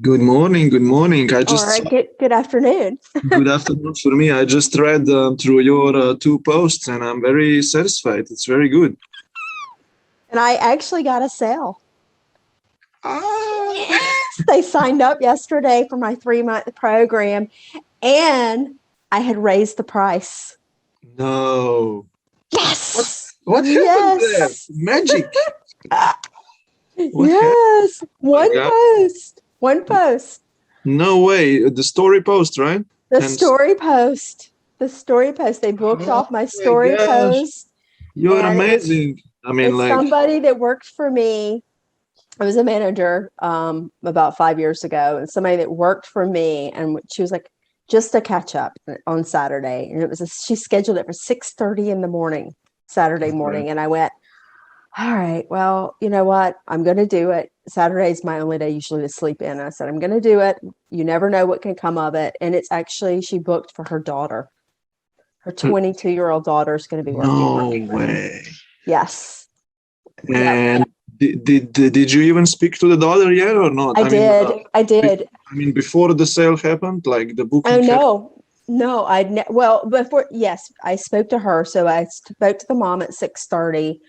Good morning. Good morning. Or good afternoon. Good afternoon for me. I just read through your two posts and I'm very satisfied. It's very good. And I actually got a sale. Ah, Yes, they signed up yesterday for my 3-month program, and I had raised the price. no. Yes. What happened there? Magic. What happened? Yes. My God. One post. No way. The story post, right? The And story post. They booked off my story gosh. post. You're And amazing. it's somebody that worked for me. I was a manager about 5 years ago, and somebody that worked for me, and she was like, just to catch up on Saturday. And she scheduled it for 6:30 in the morning, Saturday morning. Right. And I went, all right, well, you know what? I'm going to do it. Saturday is my only day usually to sleep in. I said, I'm going to do it. You never know what can come of it. And it's actually, she booked for her daughter. Her 22-year-old daughter is going to be working. No way. Yes. And did you even speak to the daughter yet or not? I did. I mean, before the sale happened, like the booking. Oh no, well, before, yes, I spoke to her. So I spoke to the mom at 6:30,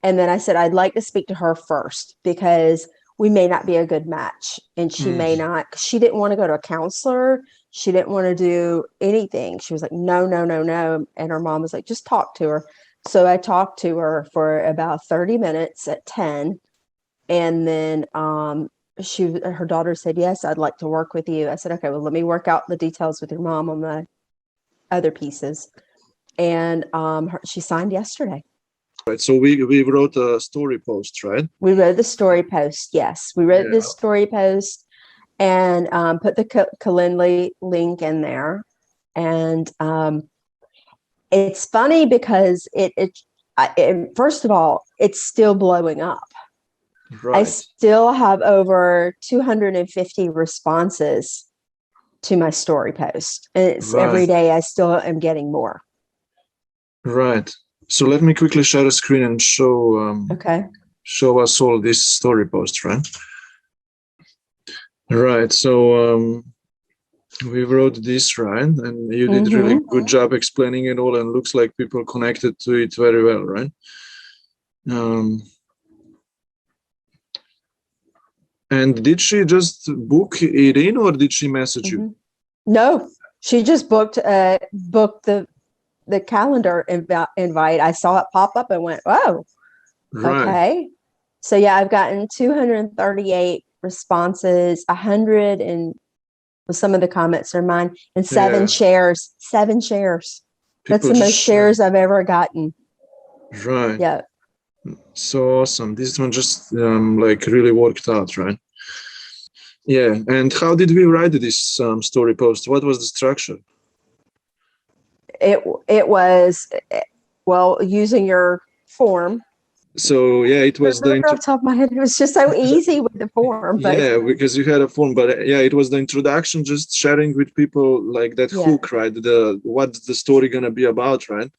and then I said I'd like to speak to her first because we may not be a good match, and she may not. She didn't want to go to a counselor. She didn't want to do anything. She was like, no, and her mom was like, just talk to her. So I talked to her for about 30 minutes at 10, and then her daughter said, yes, I'd like to work with you. I said, okay, well, let me work out the details with your mom on the other pieces. And she signed yesterday. Right. So we wrote a story post, right? We wrote the story post. Yes, we wrote this story post and put the Calendly link in there. And it's funny because it first of all, it's still blowing up. Right. I still have over 250 responses to my story post. And it's every day I still am getting more. Right. So let me quickly share a screen and show us all this story post, right? Right. So we wrote this, right? And you did really good job explaining it all, and looks like people connected to it very well, right? And did she just book it in, or did she message you? No, she just booked the calendar invite. I saw it pop up and went, oh, okay. So yeah, I've gotten 238 responses, 100, and some of the comments are mine, and 7 shares. 7 shares. That's the most shares I've ever gotten. Right. Yeah. So awesome. This one just like really worked out, right? Yeah. And how did we write this story post? What was the structure? It was, well, using your form. So yeah, it was off the top of my head. It was just so easy with the form. But yeah, because you had a form, but yeah, it was the introduction, just sharing with people like that hook, right? What's the story gonna be about, right?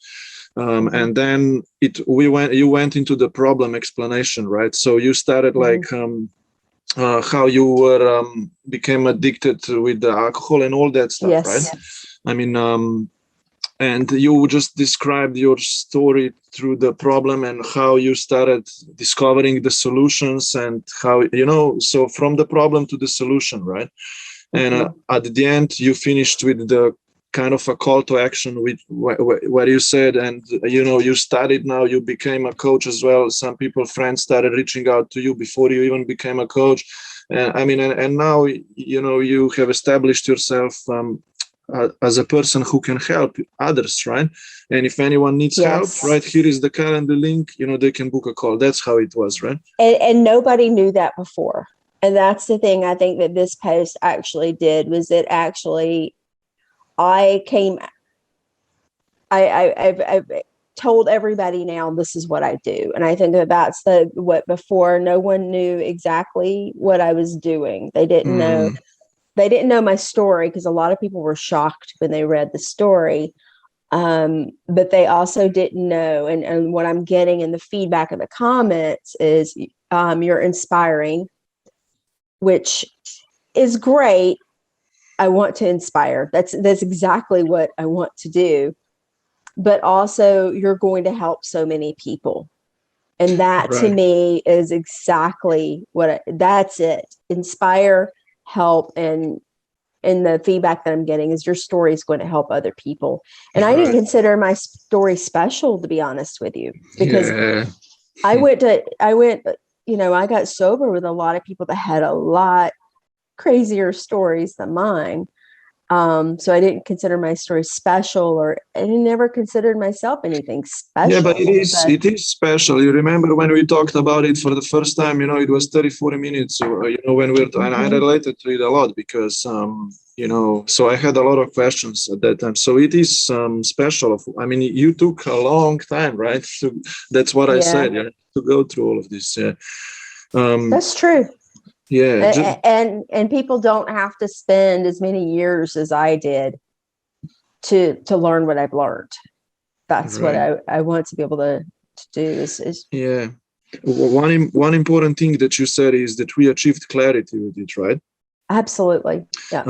And then you went into the problem explanation, right? So you started like how you were became addicted with the alcohol and all that stuff, right? I mean, and you just described your story through the problem and how you started discovering the solutions and how, so from the problem to the solution, right? And at the end, you finished with the kind of a call to action with where you said, and you studied, now you became a coach as well. Some friends started reaching out to you before you even became a coach. And now, you have established yourself as a person who can help others, right? And if anyone needs help, right, here is the calendar link, they can book a call. That's how it was, right? And nobody knew that before. And that's the thing I think that this post actually did, was it actually, I've told everybody now this is what I do. And I think that's what before no one knew exactly what I was doing. They didn't know. They didn't know my story, because a lot of people were shocked when they read the story. But they also didn't know. And what I'm getting in the feedback of the comments is you're inspiring, which is great. I want to inspire. That's exactly what I want to do. But also you're going to help so many people. And that to me is exactly that's it. Inspire, help, and the feedback that I'm getting is your story is going to help other people. And I didn't consider my story special, to be honest with you, because I got sober with a lot of people that had a lot crazier stories than mine. So I didn't consider my story special, or I never considered myself anything special. Yeah, but it is special. You remember when we talked about it for the first time, it was 40 minutes, when and I related to it a lot because, so I had a lot of questions at that time. So it is special. I mean, you took a long time, right? That's what I said, to go through all of this. Yeah. That's true. Yeah. And people don't have to spend as many years as I did to learn what I've learned. That's what I want to be able to do is yeah. One important thing that you said is that we achieved clarity with it, right? Absolutely. Yeah.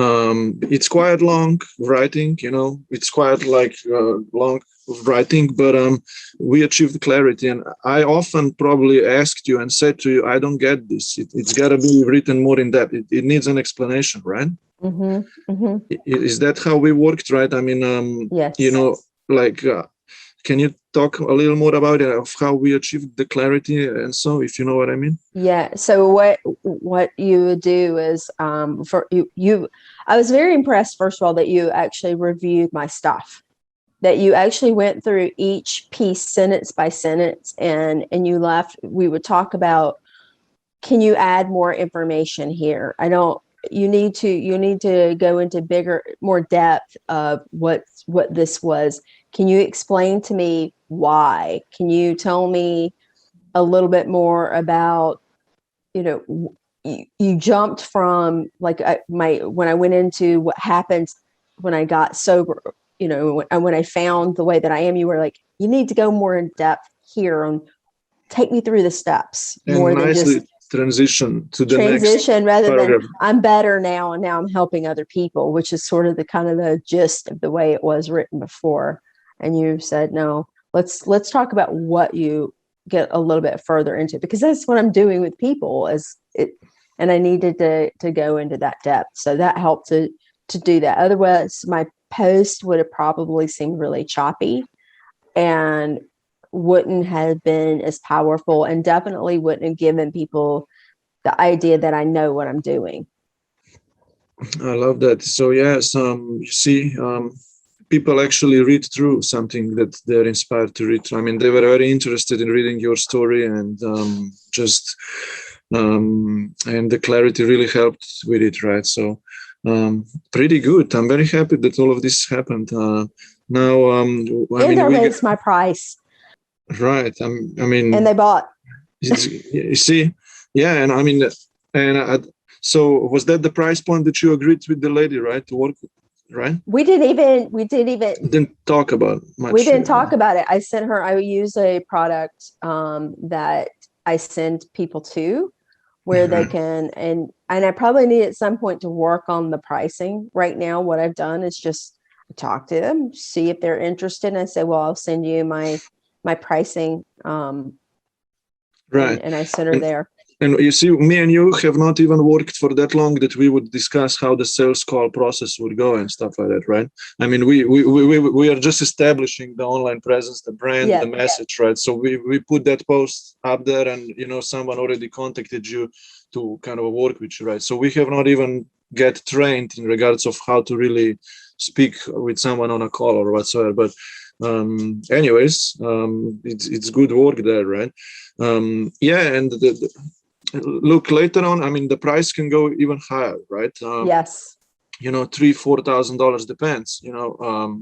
It's quite long writing, it's quite long writing, but we achieved clarity. And I often probably asked you and said to you, I don't get this. It's got to be written more in depth. It needs an explanation, right? Is that how we worked, right? I mean, yes. Can you talk a little more about it, of how we achieved the clarity and so, if you know what I mean? Yeah. So what you would do is for you, I was very impressed, first of all, that you actually reviewed my stuff, that you actually went through each piece sentence by sentence, and you left. We would talk about, can you add more information here? You need to go into more depth of what this was. Can you explain to me why? Can you tell me a little bit more about, you jumped from when I went into what happened when I got sober, when I found the way that I am, you were like, you need to go more in depth here and take me through the steps and more than just transition to the next rather paragraph. than I'm better now and now I'm helping other people, which is sort of the kind of the gist of the way it was written before. And you said, no, let's talk about what you get a little bit further into, because that's what I'm doing with people and I needed to go into that depth. So that helped to do that. Otherwise my post would have probably seemed really choppy and wouldn't have been as powerful, and definitely wouldn't have given people the idea that I know what I'm doing. I love that. So yes, you see, people actually read through something that they're inspired to read through. I mean, they were very interested in reading your story, and and the clarity really helped with it, right? So pretty good. I'm very happy that all of this happened. Now, raised my price. Right. And they bought. You see, yeah, and I mean, so was that the price point that you agreed with the lady, right, to work with, right? We didn't talk about much. We didn't talk about it. I sent her. I use a product that I send people to, where they can, and I probably need at some point to work on the pricing. Right now, what I've done is just talk to them, see if they're interested, and I say, well, I'll send you my pricing, right, and I sent her there. And you see, me and you have not even worked for that long that we would discuss how the sales call process would go and stuff like that, right? I mean, we are just establishing the online presence, the brand, the message, right? So we put that post up there, and someone already contacted you to kind of work with you, right? So we have not even get trained in regards of how to really speak with someone on a call or whatsoever, but anyways, it's good work there, right? And look, later on, I mean, the price can go even higher, right? Yes. $3,000-$4,000 depends,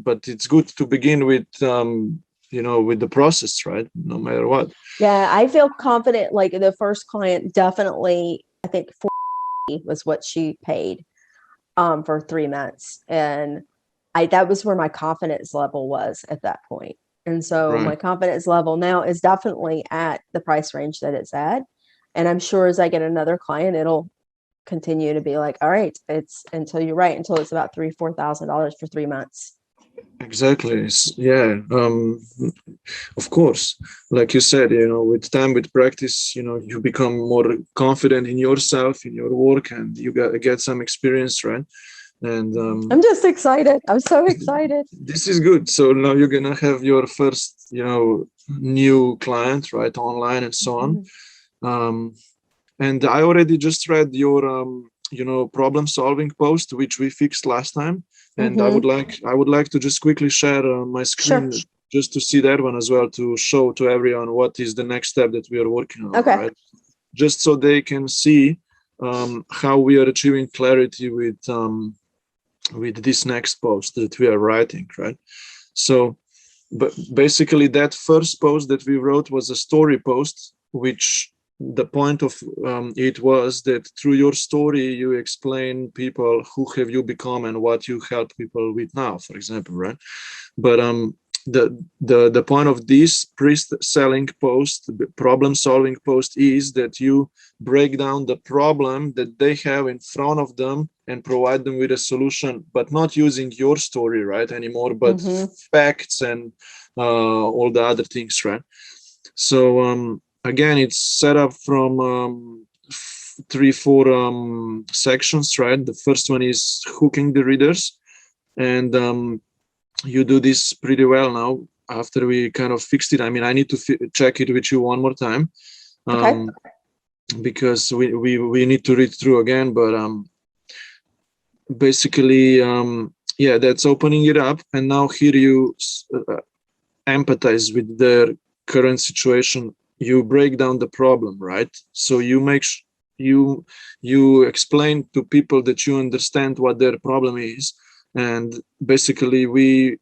but it's good to begin with, with the process, right? No matter what. Yeah, I feel confident. Like the first client, definitely, I think $40 was what she paid for 3 months, and that was where my confidence level was at that point. And so my confidence level now is definitely at the price range that it's at. And I'm sure as I get another client, it'll continue to be like, all right, it's until you're right, until it's about $3,000-4,000 for 3 months. Exactly. Yeah. Of course, like you said, with time, with practice, you become more confident in yourself, in your work, and you get some experience, right? And I'm just excited. I'm so excited. this is good. So now you're gonna have your first, new client, right, online and so on. And I already just read your, problem solving post, which we fixed last time. And I would like to just quickly share my screen, Sure. just to see that one as well, to show to everyone what is the next step that we are working on. Okay. Right? Just so they can see how we are achieving clarity with this next post that we are writing, right? So, but basically that first post that we wrote was a story post, which the point of it was that through your story you explain people who have you become and what you help people with now, for example, right? But the point of this pre-selling post, problem solving post, is that you break down the problem that they have in front of them and provide them with a solution, but not using your story, right, anymore, but facts and all the other things, right? So again, it's set up from 3-4 sections, right? The first one is hooking the readers, and you do this pretty well now after we kind of fixed it. I mean, I need to check it with you one more time, because we need to read through again, but basically, yeah, that's opening it up. And now here you empathize with their current situation. You break down the problem, right? So you make you explain to people that you understand what their problem is, and basically we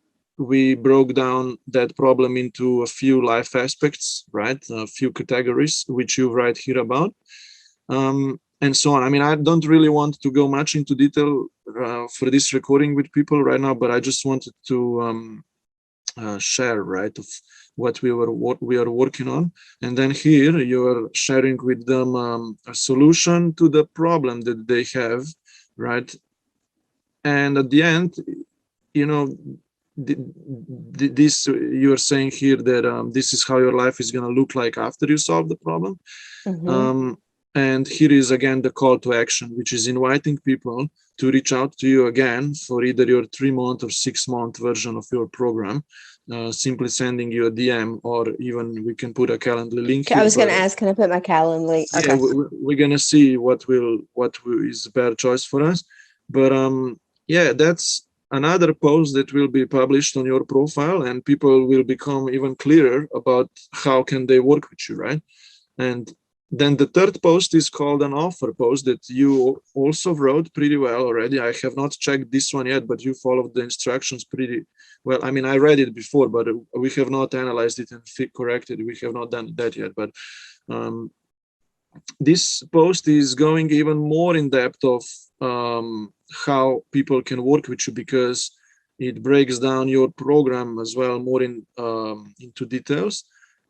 broke down that problem into a few life aspects, right? A few categories, which you write here about, and so on. I mean, I don't really want to go much into detail for this recording with people right now, but I just wanted to share, right, of what we are working on. And then here you are sharing with them a solution to the problem that they have, right? And at the end, this you're saying here that this is how your life is going to look like after you solve the problem. And here is again the call to action, which is inviting people to reach out to you again for either your 3-month or 6-month version of your program, simply sending you a DM, or even we can put a Calendly link here. I was going to ask, can I put my Calendly link? Okay. Yeah, we're going to see what is a better choice for us. But yeah, that's another post that will be published on your profile, and people will become even clearer about how can they work with you, right? And then the third post is called an offer post that you also wrote pretty well already. I have not checked this one yet, but you followed the instructions pretty well. I mean, I read it before, but we have not analyzed it and corrected it. We have not done that yet. But this post is going even more in depth of how people can work with you, because it breaks down your program as well more into details.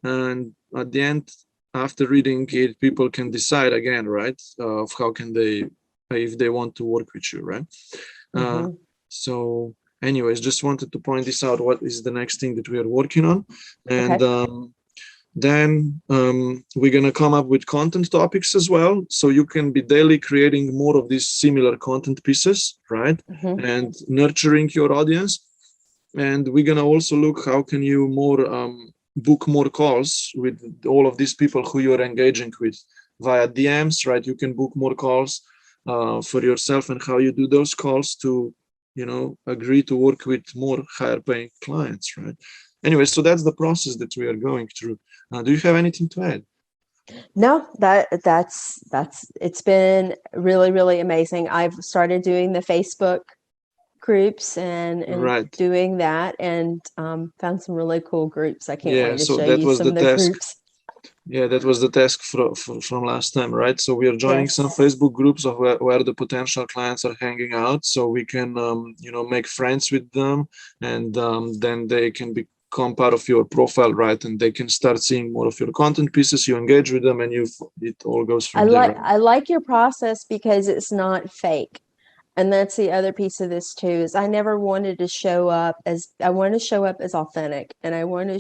And at the end, after reading it, people can decide again, right, of how can they, if they want to work with you, right? So anyways, just wanted to point this out, what is the next thing that we are working on. And then we're going to come up with content topics as well, so you can be daily creating more of these similar content pieces, right? And nurturing your audience. And we're going to also look how can you book more calls with all of these people who you're engaging with via DMs, right? You can book more calls for yourself, and how you do those calls to, agree to work with more higher paying clients, right? Anyway, so that's the process that we are going through. Do you have anything to add? No, that's it's been really, really amazing. I've started doing the Facebook groups and doing that, and found some really cool groups. I can't wait to show you some of the groups. Yeah, that was the task from last time, right? So we are joining some Facebook groups of where the potential clients are hanging out, so we can make friends with them, and then they can become part of your profile, right? And they can start seeing more of your content pieces. You engage with them, and it all goes from there. I like your process because it's not fake. And that's the other piece of this too, is I never wanted to show up as, I want to show up as authentic, and I want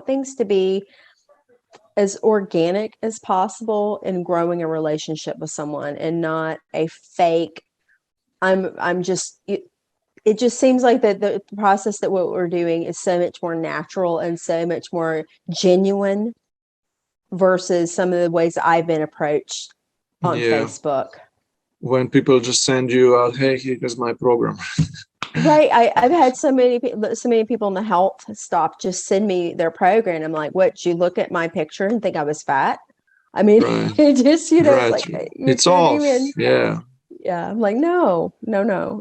things to be as organic as possible in growing a relationship with someone, and not a fake, it just seems like that the process, that what we're doing is so much more natural and so much more genuine versus some of the ways I've been approached on Facebook. When people just send you out, hey, here's my program. Right. I've had so many people in the health stop just send me their program. I'm like, what, did you look at my picture and think I was fat? I mean, Right. it just, you know, Right. it's like, it's off. Yeah. I'm like, no.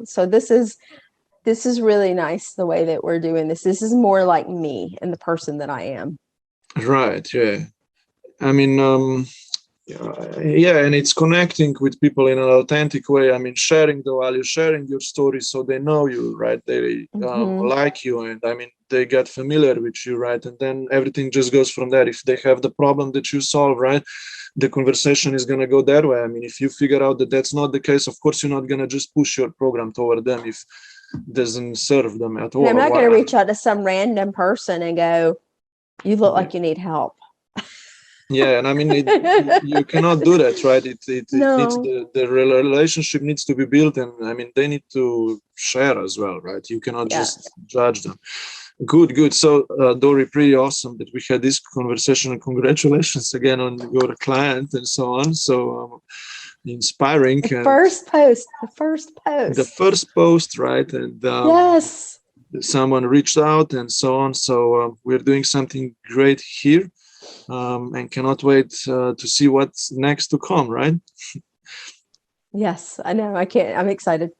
So this is really nice, the way that we're doing this. This is more like me and the person that I am. Right. Yeah. I mean, and it's connecting with people in an authentic way. I mean, sharing the value, sharing your story, so they know you, right? They like you, and I mean, they get familiar with you, right? And then everything just goes from there. If they have the problem that you solve, right, the conversation is going to go that way. I mean, if you figure out that that's not the case, of course, you're not going to just push your program toward them if it doesn't serve them at all. And I'm not going to reach out to some random person and go, you look like you need help. Yeah, and I mean, you cannot do that, right? It needs the relationship needs to be built, and I mean, they need to share as well, right? You cannot just judge them. Good. So, Doree, pretty awesome that we had this conversation, and congratulations again on your client and so on. So inspiring. The first post. The first post, right? And yes, someone reached out and so on. So we're doing something great here. And cannot wait to see what's next to come, right? Yes, I know. I'm excited.